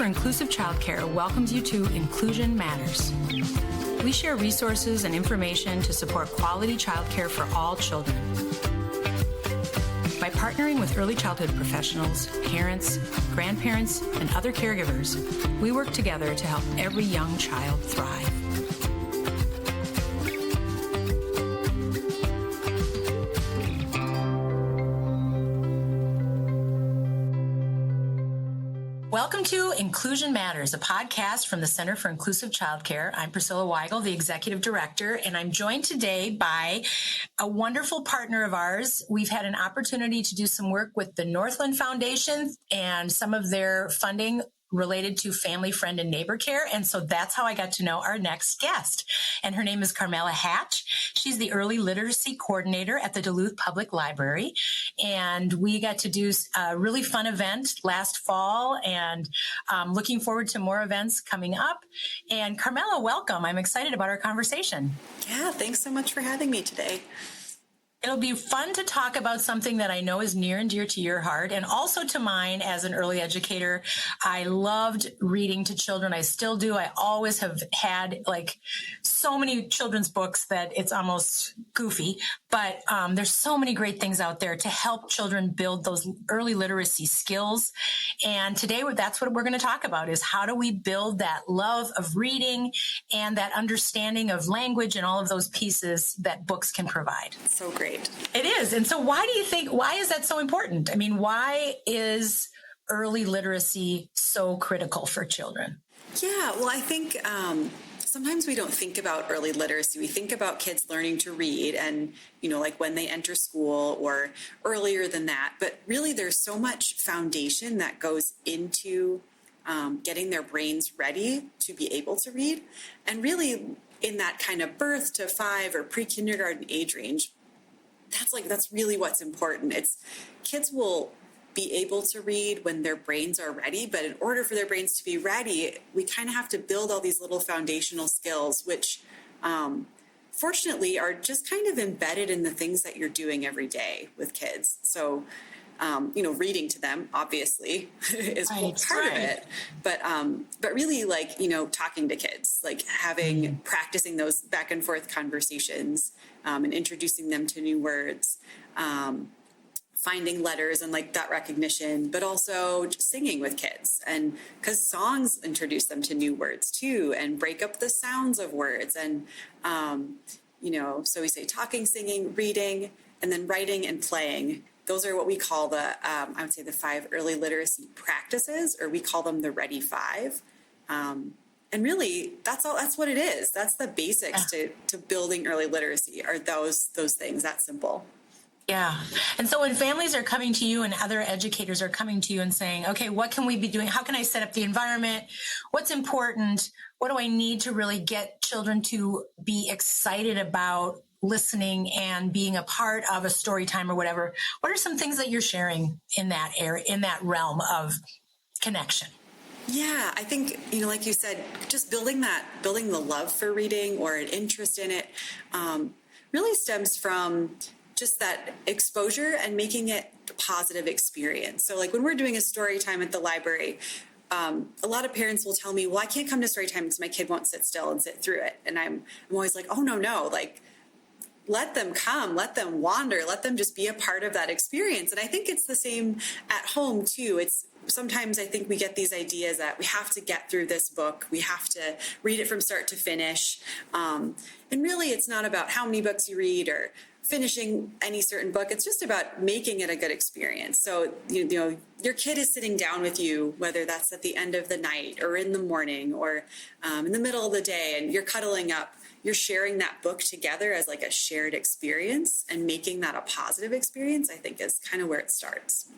for Inclusive Childcare welcomes you to Inclusion Matters. We share resources and information to support quality childcare for all children. By partnering with early childhood professionals, parents, grandparents, and other caregivers, we work together to help every young child thrive. Welcome to Inclusion Matters, a podcast from the Center for Inclusive Childcare. I'm Priscilla Weigel, the Executive Director, and I'm joined today by a wonderful partner of ours. We've had an opportunity to do some work with the Northland Foundation and some of their funding related to family, friend, and neighbor care. And so that's how I got to know our next guest. And her name is Carmella Hatch. She's the Early Literacy Coordinator at the Duluth Public Library. And we got to do a really fun event last fall, and looking forward to more events coming up. And Carmella, welcome. I'm excited about our conversation. Yeah, thanks so much for having me today. It'll be fun to talk about something that I know is near and dear to your heart and also to mine as an early educator. I loved reading to children. I still do. I always have had so many children's books that it's almost goofy, but there's so many great things out there to help children build those early literacy skills. And today that's what we're going to talk about, is how do we build that love of reading and that understanding of language and all of those pieces that books can provide. So great. It is. And so why is that so important? I mean, why is early literacy so critical for children? Yeah, well, I think sometimes we don't think about early literacy. We think about kids learning to read and, like when they enter school or earlier than that. But really, there's so much foundation that goes into getting their brains ready to be able to read. And really, in that kind of birth to 5 or pre-kindergarten age range, that's really what's important. Kids will be able to read when their brains are ready, but in order for their brains to be ready, we kind of have to build all these little foundational skills, which fortunately are just kind of embedded in the things that you're doing every day with kids. So, reading to them obviously is part of it, but really talking to kids, practicing those back and forth conversations, and introducing them to new words, finding letters and that recognition, but also just singing with kids, and because songs introduce them to new words too and break up the sounds of words. And so we say talking, singing, reading, and then writing and playing. Those are what we call the 5 early literacy practices, or we call them the Ready 5. And really, that's what it is. That's the basics to building early literacy, are those things. That simple. Yeah. And so when families are coming to you and other educators are coming to you and saying, okay, what can we be doing? How can I set up the environment? What's important? What do I need to really get children to be excited about listening and being a part of a story time or whatever? What are some things that you're sharing in that area, in that realm of connection? Yeah, I think, like you said, just building the love for reading or an interest in it really stems from just that exposure and making it a positive experience. So when we're doing a story time at the library, a lot of parents will tell me, well, I can't come to story time because my kid won't sit still and sit through it. And I'm always like, oh, no, let them come, let them wander, let them just be a part of that experience. And I think it's the same at home too. Sometimes I think we get these ideas that we have to get through this book, we have to read it from start to finish. And really, it's not about how many books you read or finishing any certain book. It's just about making it a good experience. So, your kid is sitting down with you, whether that's at the end of the night or in the morning or in the middle of the day, and you're cuddling up. You're sharing that book together as a shared experience, and making that a positive experience, I think, is kind of where it starts.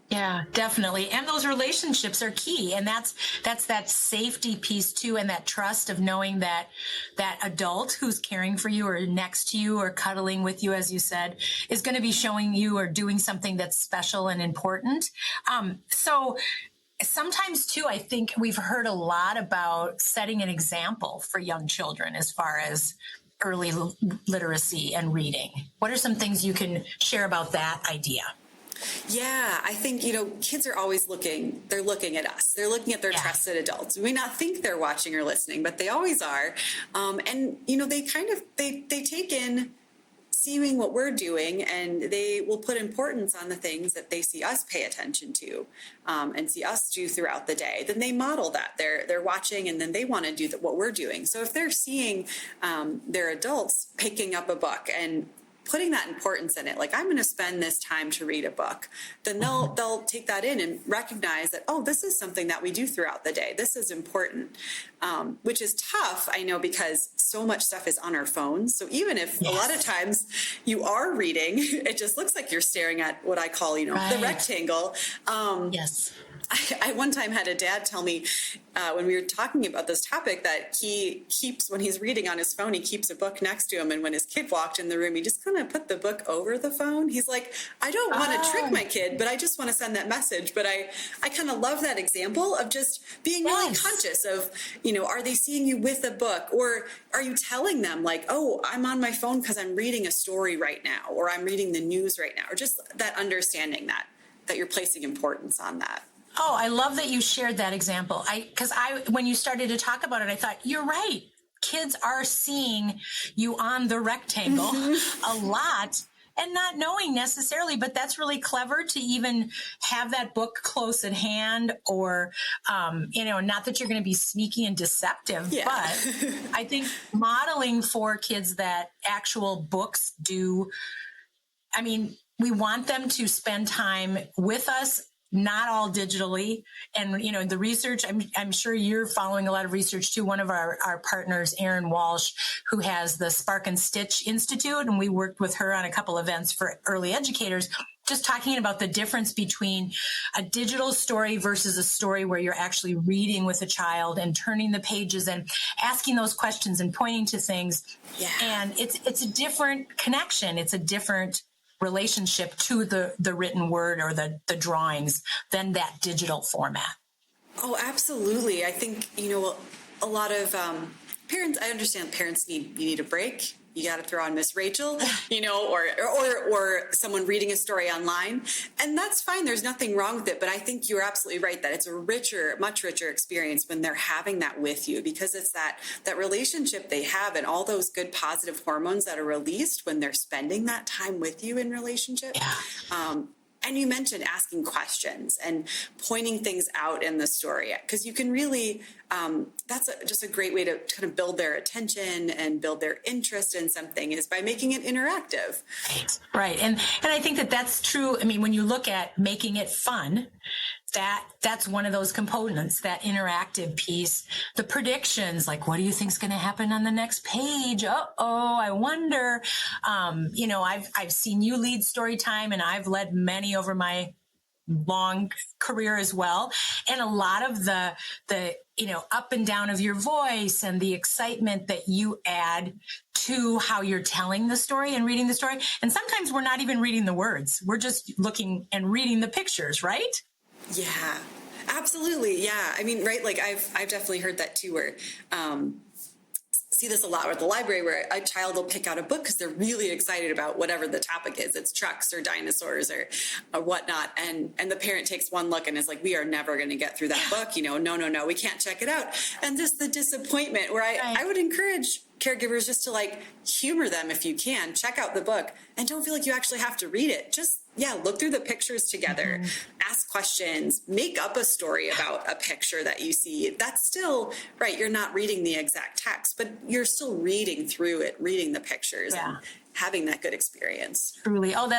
Yeah, definitely. And those relationships are key. And that's that safety piece too. And that trust of knowing that adult who's caring for you or next to you or cuddling with you, as you said, is going to be showing you or doing something that's special and important. So sometimes too, I think we've heard a lot about setting an example for young children as far as early literacy and reading. What are some things you can share about that idea? Yeah, I think, kids are always looking. They're looking at us. They're looking at their trusted adults. We may not think they're watching or listening, but they always are. And, they they take in seeing what we're doing, and they will put importance on the things that they see us pay attention to, and see us do throughout the day. Then they model that. They're watching, and then they want to do what we're doing. So if they're seeing their adults picking up a book and putting that importance in it, like, I'm going to spend this time to read a book, then they'll take that in and recognize that, oh, this is something that we do throughout the day. This is important, which is tough, I know, because so much stuff is on our phones. So even if a lot of times you are reading, it just looks like you're staring at what I call, the rectangle. Yes. I one time had a dad tell me when we were talking about this topic that he keeps, when he's reading on his phone, he keeps a book next to him. And when his kid walked in the room, he just kind of put the book over the phone. He's like, I don't want to trick my kid, but I just want to send that message. But I kind of love that example of just being really conscious of, are they seeing you with a book, or are you telling them like, oh, I'm on my phone because I'm reading a story right now, or I'm reading the news right now, or just that understanding that you're placing importance on that. Oh, I love that you shared that example. Because when you started to talk about it, I thought, you're right. Kids are seeing you on the rectangle a lot and not knowing necessarily, but that's really clever to even have that book close at hand, or, not that you're going to be sneaky and deceptive, but I think modeling for kids that actual books do, we want them to spend time with us, not all digitally. And, the research, I'm sure you're following a lot of research too. One of our partners, Erin Walsh, who has the Spark and Stitch Institute, and we worked with her on a couple events for early educators, just talking about the difference between a digital story versus a story where you're actually reading with a child and turning the pages and asking those questions and pointing to things. Yeah. And it's a different connection. It's a different relationship to the written word or the drawings than that digital format. Oh, absolutely. I think, a lot of parents, I understand parents you need a break. You got to throw on Miss Rachel, or someone reading a story online. And that's fine. There's nothing wrong with it. But I think you're absolutely right that it's a much richer experience when they're having that with you, because it's that relationship they have and all those good positive hormones that are released when they're spending that time with you in relationship. Yeah. And you mentioned asking questions and pointing things out in the story, because you can really, that's just a great way to kind of build their attention and build their interest in something, is by making it interactive. Right. And I think that's true. When you look at making it fun, that's one of those components, that interactive piece. The predictions, like, what do you think is going to happen on the next page? I wonder. I've seen you lead story time, and I've led many over my long career as well. And a lot of the up and down of your voice and the excitement that you add to how you're telling the story and reading the story. And sometimes we're not even reading the words. We're just looking and reading the pictures, right? Yeah, absolutely. Yeah. Right. Like I've definitely heard that too, where, see this a lot at the library, where a child will pick out a book because they're really excited about whatever the topic is. It's trucks or dinosaurs or whatnot. And the parent takes one look and is like, we are never going to get through that book. No, we can't check it out. And just the disappointment, where I would encourage caregivers just to humor them if you can. Check out the book and don't feel like you actually have to read it. Just look through the pictures together, ask questions, make up a story about a picture that you see. That's still, right, you're not reading the exact text, but you're still reading through it, reading the pictures and having that good experience. Truly. Oh,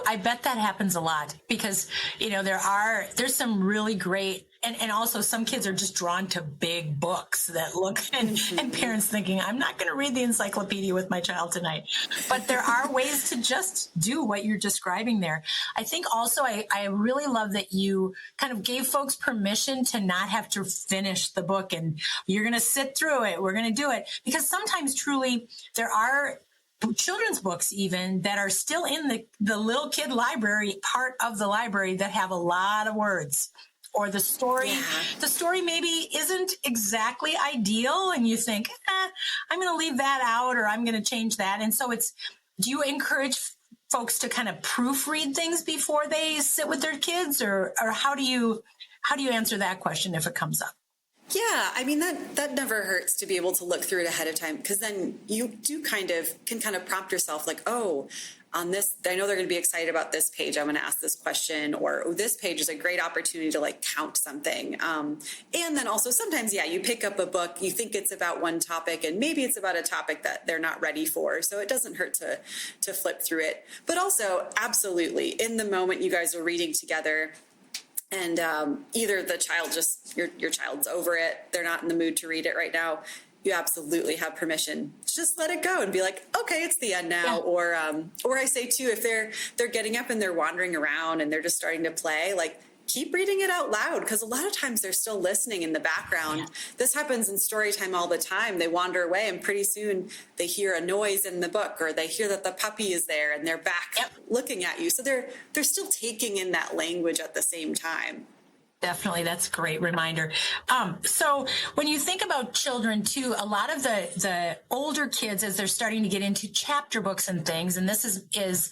I bet that happens a lot, because, there's some really great, and also some kids are just drawn to big books that look, and parents thinking, I'm not going to read the encyclopedia with my child tonight. But there are ways to just do what you're describing there. I think also I really love that you kind of gave folks permission to not have to finish the book and you're going to sit through it. We're going to do it. Because sometimes truly there are children's books even that are still in the little kid library part of the library that have a lot of words. Or the story maybe isn't exactly ideal, and you think, I'm going to leave that out, or I'm going to change that. And so do you encourage folks to kind of proofread things before they sit with their kids, or how do you answer that question if it comes up? Yeah, I mean, that never hurts to be able to look through it ahead of time, because then you do can prompt yourself like, oh, on this, I know they're going to be excited about this page. I'm going to ask this question, or oh, this page is a great opportunity to like count something. And then also sometimes, you pick up a book, you think it's about one topic, and maybe it's about a topic that they're not ready for. So it doesn't hurt to flip through it. But also, absolutely, in the moment you guys are reading together, and either the child your child's over it, they're not in the mood to read it right now, you absolutely have permission to just let it go and be like, okay, it's the end now. Yeah. Or I say too, if they're getting up and they're wandering around and they're just starting to play, like, keep reading it out loud, because a lot of times they're still listening in the background. Yeah. This happens in story time all the time. They wander away and pretty soon they hear a noise in the book, or they hear that the puppy is there and they're back looking at you. So they're still taking in that language at the same time. Definitely. That's a great reminder. So when you think about children too, a lot of the older kids, as they're starting to get into chapter books and things, and this is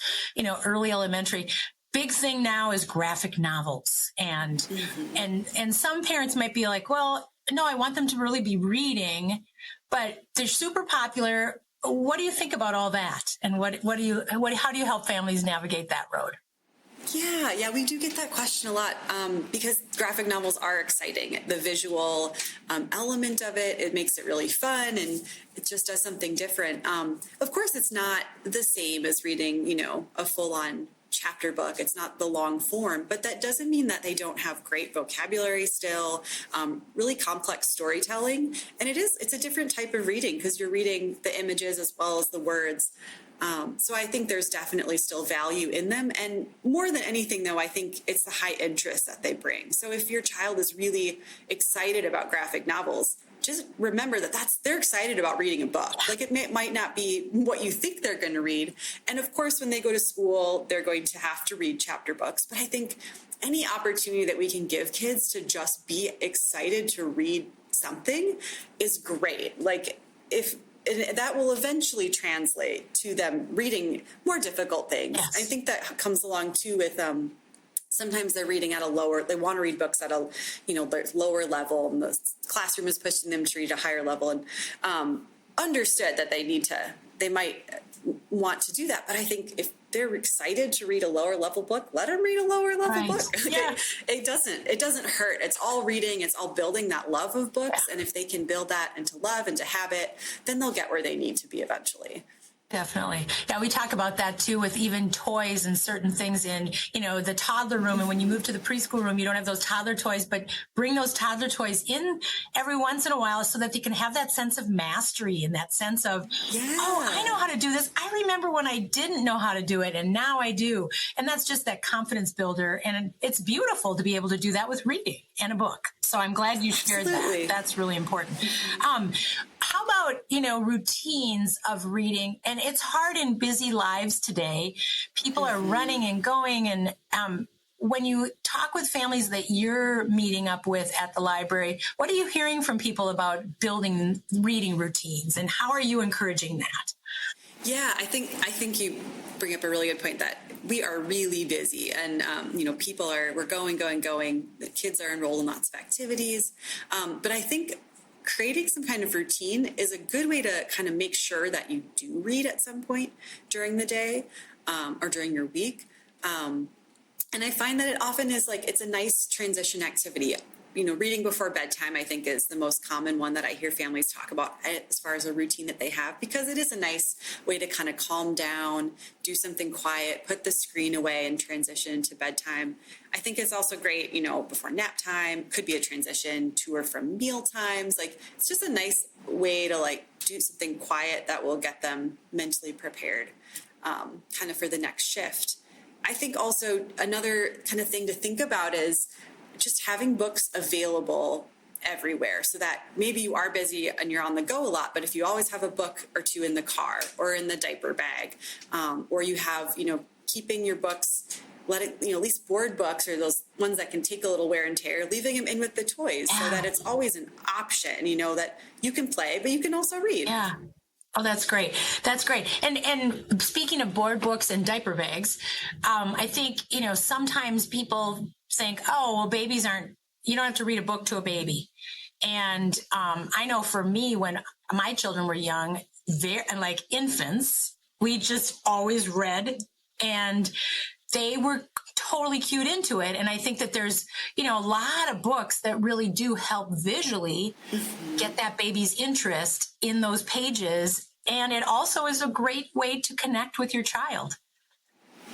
early elementary, big thing now is graphic novels. And some parents might be like, well, no, I want them to really be reading, but they're super popular. What do you think about all that? And how do you help families navigate that road? Yeah, we do get that question a lot, because graphic novels are exciting. The visual element of it makes it really fun, and it just does something different. Of course, it's not the same as reading, a full-on chapter book. It's not the long form, but that doesn't mean that they don't have great vocabulary still, really complex storytelling. And it's a different type of reading, because you're reading the images as well as the words. So I think there's definitely still value in them. And more than anything, though, I think it's the high interest that they bring. So if your child is really excited about graphic novels, just remember that they're excited about reading a book. Like, it might not be what you think they're going to read. And of course, when they go to school, they're going to have to read chapter books. But I think any opportunity that we can give kids to just be excited to read something is great. Like, and that will eventually translate to them reading more difficult things. Yes. I think that comes along too with sometimes they're reading they want to read books at a lower level, and the classroom is pushing them to read a higher level, and understood that they might want to do that. But I think if they're excited to read a lower level book, let them read a lower level book. Yeah. It doesn't hurt. It's all reading. It's all building that love of books. Yeah. And if they can build that into love, into habit, then they'll get where they need to be eventually. Definitely. Yeah, we talk about that too with even toys and certain things in, the toddler room. And when you move to the preschool room, you don't have those toddler toys, but bring those toddler toys in every once in a while so that they can have that sense of mastery and that sense of, oh, I know how to do this. I remember when I didn't know how to do it, and now I do. And that's just that confidence builder. And it's beautiful to be able to do that with reading and a book. So I'm glad you shared that. That's really important. How about, routines of reading? And it's hard in busy lives today. People are running and going. And when you talk with families that you're meeting up with at the library, what are you hearing from people about building reading routines? And how are you encouraging that? Yeah, I think you bring up a really good point that we are really busy, and we're going. The kids are enrolled in lots of activities, but I think creating some kind of routine is a good way to kind of make sure that you do read at some point during the day or during your week. And I find that it often is it's a nice transition activity. Reading before bedtime, I think, is the most common one that I hear families talk about as far as a routine that they have, because it is a nice way to kind of calm down, do something quiet, put the screen away, and transition to bedtime. I think it's also great, before nap time, could be a transition to or from meal times. It's just a nice way to do something quiet that will get them mentally prepared kind of for the next shift. I think also another kind of thing to think about is just having books available everywhere, so that maybe you are busy and you're on the go a lot, but if you always have a book or two in the car or in the diaper bag, or you have, keeping your books, at least board books or those ones that can take a little wear and tear, leaving them in with the toys so that it's always an option, that you can play, but you can also read. Yeah. Oh, that's great. That's great. And speaking of board books and diaper bags, I think, sometimes people think, oh, well, you don't have to read a book to a baby. And I know for me, when my children were young, and like infants, we just always read, and they were totally cued into it. And I think that there's, a lot of books that really do help visually get that baby's interest in those pages. And it also is a great way to connect with your child.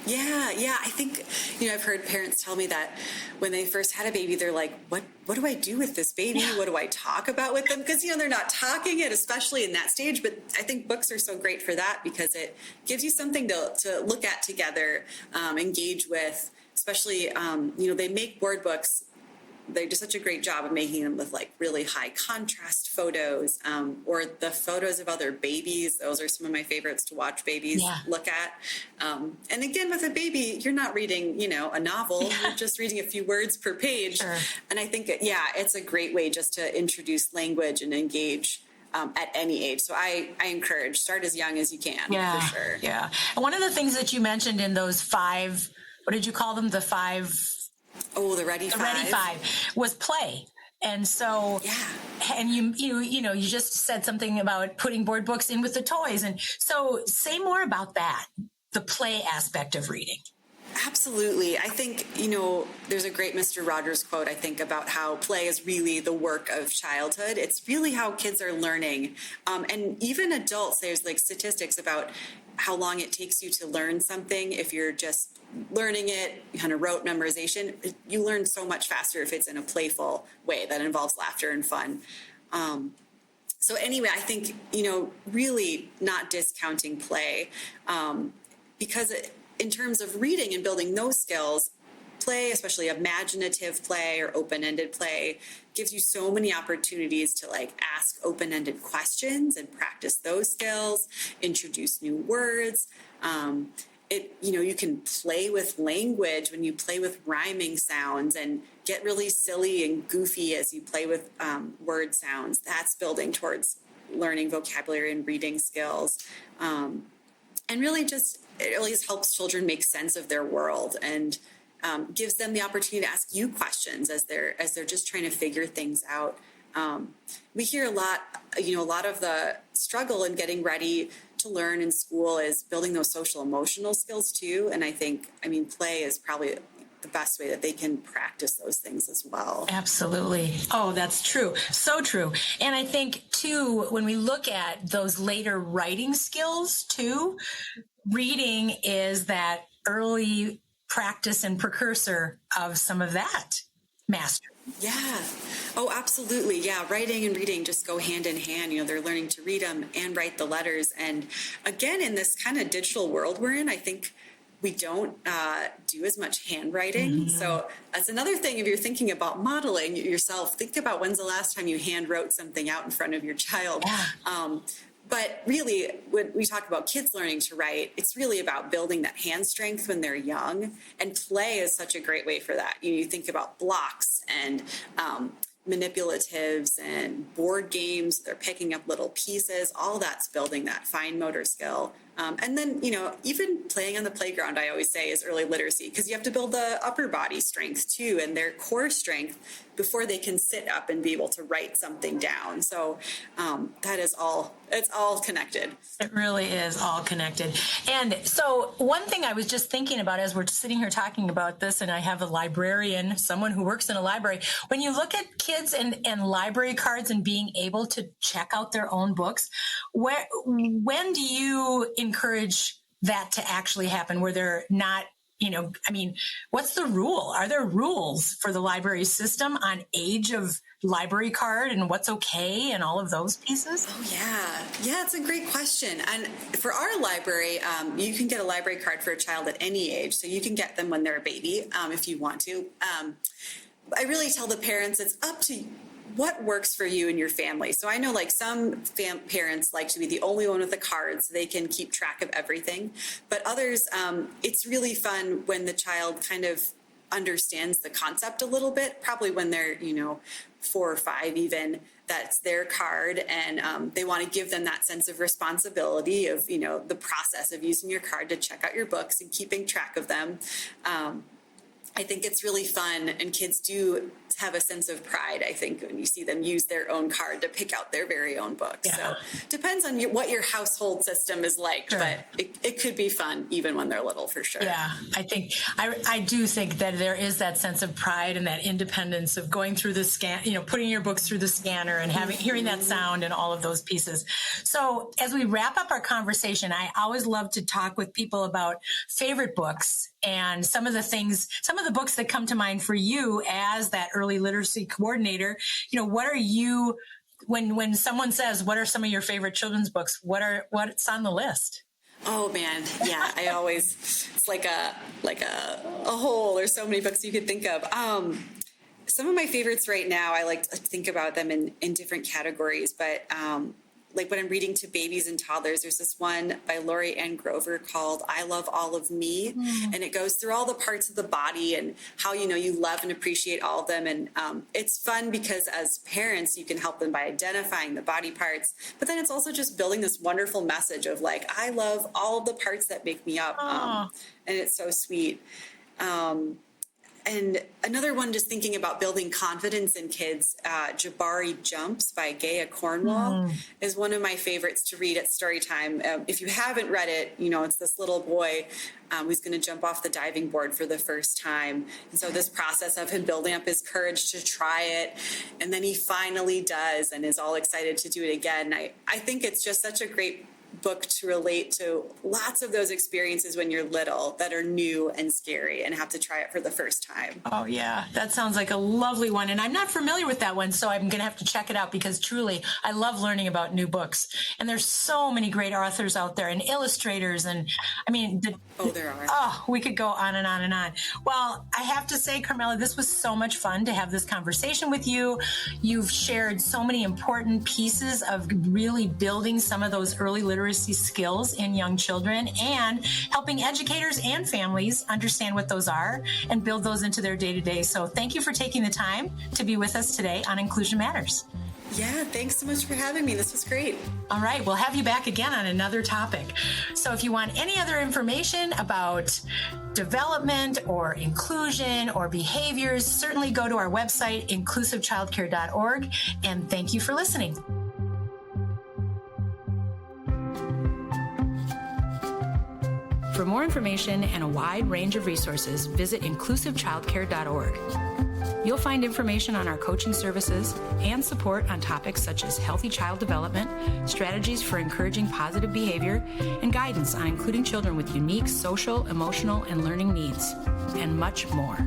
Yeah. I think, I've heard parents tell me that when they first had a baby, they're like, what do I do with this baby? Yeah. What do I talk about with them? Because, they're not talking it, especially in that stage. But I think books are so great for that because it gives you something to look at together, engage with, especially, they make board books. They do such a great job of making them with like really high contrast photos, or the photos of other babies. Those are some of my favorites to watch babies look at. And again, with a baby, you're not reading, a novel. Yeah. You're just reading a few words per page. Sure. And I think, it's a great way just to introduce language and engage at any age. So I encourage, start as young as you can, for sure. Yeah. And one of the things that you mentioned in those 5, what did you call them? The 5... Oh, the Ready Five. The Ready Five was play. And so, and you just said something about putting board books in with the toys. And so say more about that, the play aspect of reading. Absolutely. I think, there's a great Mr. Rogers quote, I think, about how play is really the work of childhood. It's really how kids are learning. And even adults, there's like statistics about how long it takes you to learn something. If you're just learning it, kind of rote memorization, you learn so much faster if it's in a playful way that involves laughter and fun. So anyway, I think, really not discounting play, because in terms of reading and building those skills, play, especially imaginative play or open-ended play, gives you so many opportunities to like ask open-ended questions and practice those skills, introduce new words. You can play with language when you play with rhyming sounds and get really silly and goofy as you play with word sounds. That's building towards learning vocabulary and reading skills. And really it really just helps children make sense of their world and gives them the opportunity to ask you questions as they're just trying to figure things out. We hear a lot of the struggle in getting ready to learn in school is building those social emotional skills too. And I think, play is probably the best way that they can practice those things as well. Absolutely. Oh, that's true. So true. And I think too, when we look at those later writing skills too, reading is that early practice and precursor of some of that mastery. Yeah. Oh, absolutely. Yeah. Writing and reading just go hand in hand. They're learning to read them and write the letters. And again, in this kind of digital world we're in, I think we don't do as much handwriting. Mm-hmm. So that's another thing. If you're thinking about modeling yourself, think about when's the last time you hand wrote something out in front of your child. Yeah. But really, when we talk about kids learning to write, it's really about building that hand strength when they're young. And play is such a great way for that. You think about blocks and manipulatives and board games. They're picking up little pieces. All that's building that fine motor skill. And then, even playing on the playground, I always say, is early literacy, because you have to build the upper body strength too, and their core strength before they can sit up and be able to write something down. So it's all connected. It really is all connected. And so one thing I was just thinking about as we're sitting here talking about this, and I have a librarian, someone who works in a library, when you look at kids and library cards and being able to check out their own books, when do you encourage that to actually happen, where they're not, what's the rule? Are there rules for the library system on age of library card and what's okay and all of those pieces? Oh, yeah. Yeah, it's a great question. And for our library, you can get a library card for a child at any age. So you can get them when they're a baby if you want to. I really tell the parents it's up to what works for you and your family. So I know some parents like to be the only one with the cards. So they can keep track of everything. But others, it's really fun when the child kind of understands the concept a little bit, probably when they're, 4 or 5 even, that's their card, and they want to give them that sense of responsibility of, the process of using your card to check out your books and keeping track of them. I think it's really fun, and kids do have a sense of pride, I think, when you see them use their own card to pick out their very own book. Yeah. So depends on what your household system is like, sure. But it could be fun even when they're little, for sure. Yeah, I do think that there is that sense of pride and that independence of going through the scan, putting your books through the scanner and hearing that sound and all of those pieces. So as we wrap up our conversation, I always love to talk with people about favorite books and some of the books that come to mind for you as that early literacy coordinator. What are you, when someone says, what are some of your favorite children's books? What's on the list? Oh man. Yeah. It's like a whole, there's so many books you could think of. Some of my favorites right now, I like to think about them in different categories, but, like when I'm reading to babies and toddlers, there's this one by Lori Ann Grover called I Love All of Me. Mm. And it goes through all the parts of the body and how, you love and appreciate all of them. And it's fun because as parents, you can help them by identifying the body parts. But then it's also just building this wonderful message of like, I love all of the parts that make me up. And it's so sweet. And another one, just thinking about building confidence in kids, Jabari Jumps by Gaia Cornwall is one of my favorites to read at story time. If you haven't read it, it's this little boy who's going to jump off the diving board for the first time. And so this process of him building up his courage to try it, and then he finally does and is all excited to do it again. I think it's just such a great book to relate to lots of those experiences when you're little that are new and scary and have to try it for the first time. Oh yeah, that sounds like a lovely one. And I'm not familiar with that one, so I'm going to have to check it out because truly I love learning about new books. And there's so many great authors out there and illustrators. And there are. Oh, we could go on and on and on. Well, I have to say, Carmella, this was so much fun to have this conversation with you. You've shared so many important pieces of really building some of those early literacy skills in young children and helping educators and families understand what those are and build those into their day-to-day. So thank you for taking the time to be with us today on Inclusion Matters. Yeah, thanks so much for having me. This was great. All right, we'll have you back again on another topic. So if you want any other information about development or inclusion or behaviors, certainly go to our website, inclusivechildcare.org, and thank you for listening. For more information and a wide range of resources, visit inclusivechildcare.org. You'll find information on our coaching services and support on topics such as healthy child development, strategies for encouraging positive behavior, and guidance on including children with unique social, emotional, and learning needs, and much more.